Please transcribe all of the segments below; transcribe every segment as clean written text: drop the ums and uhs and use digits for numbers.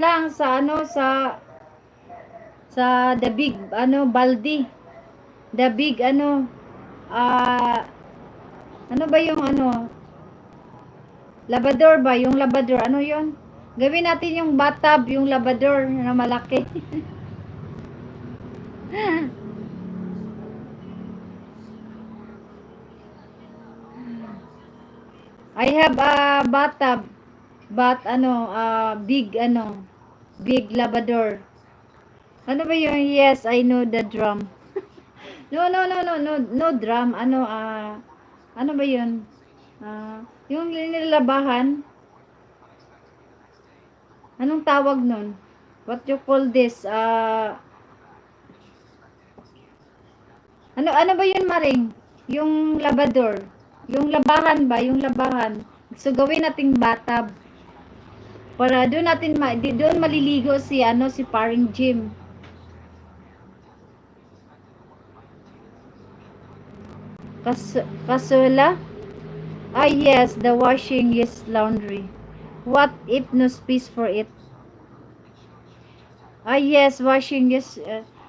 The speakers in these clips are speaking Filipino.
lang sa ano sa the big ano baldi. The big ano ano ba yung ano labador ba? Yung labador ano yon? Gawin natin yung bathtub, yung labador na malaki. I have a bathtub, but ano, big labador. Ano ba yung yes, I know the drum. No drum. Ano ba yun? Yung nilalabahan, anong tawag nun? What you call this? Ano ba yun, Maring? Yung labador. Yung labahan ba? Yung labahan. So, gawin nating bathtub. Para doon natin, doon maliligo si, si paring Jim. Kasula? Yes, the washing is laundry. What if no space for it? Yes, washing is...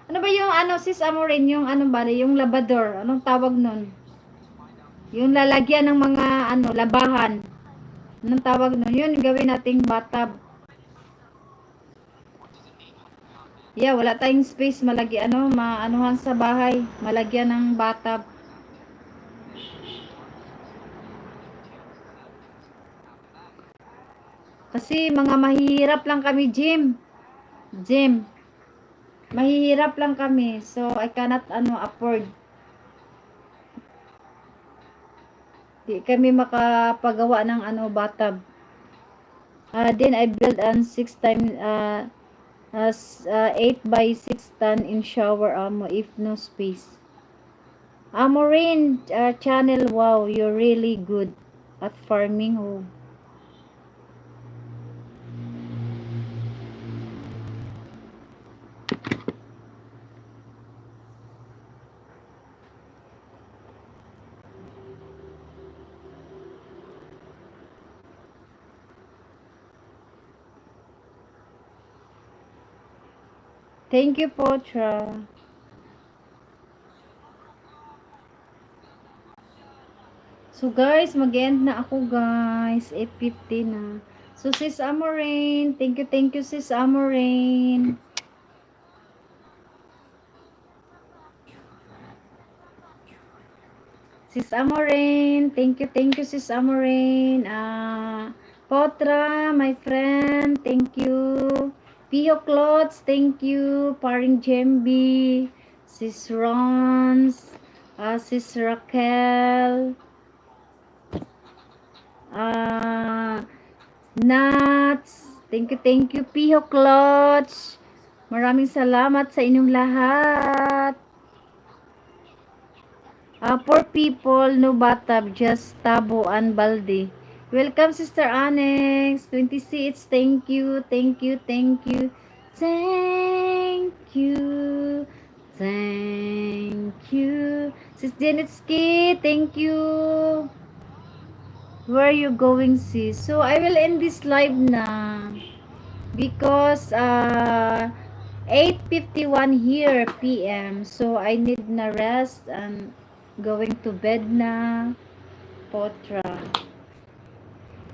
ano ba yung sis Amorin, yung ano ba, yung labador? Anong tawag nun? Yung lalagyan ng mga labahan. Anong tawag nun? Yun, gawin nating bathtub. Yeah, wala tayong space maanuhan sa bahay. Malagyan ng bathtub. Kasi mga mahihirap lang kami, Jim. Jim, mahihirap lang kami. So, I cannot afford. Di kami makapagawa ng bathtub. Then I built an 6 time 8 by 6 ton in shower if no space. Maureen channel, wow, you're really good at farming. Oh. Thank you, Potra. So guys, mag-end na ako guys. 8:50 na. So sis Amorain, thank you sis Amorain. Sis Amorain, thank you sis Amorain. Potra, my friend, thank you. Pio Clothes, thank you. Paring Jembi, sis Rons, sis Raquel, Nuts, thank you, Piho Clutch. Maraming salamat sa inyong lahat. For people, no bathtub, just tabo and balde. Welcome, Sister Annex. 26, thank you. Thank you. Thank you. Sis Janetsky, thank you. Where are you going, sis? So, I will end this live na. Because, 8:51 here PM. So, I need na rest and going to bed na. Potra.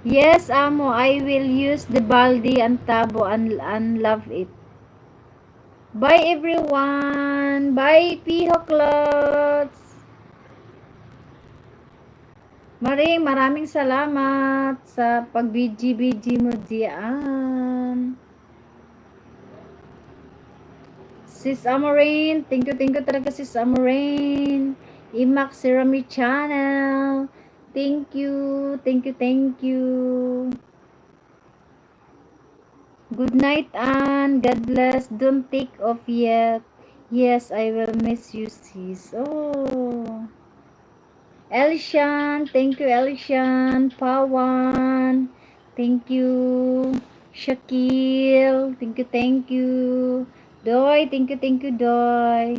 Yes, amo, I will use the baldi and tabo and love it. Bye everyone. Bye Piho Clothes. Maraming salamat sa pag-BG mo diyan. Sis Amorain, thank you talaga sis Amorain. Imax Ceramic Channel. Thank you. Good night, Anne. God bless. Don't take off yet. Yes, I will miss you, sis. Oh. Elishan. Thank you, Elishan. Pawan. Thank you. Shakil. Thank you. Doy. Thank you, Doy.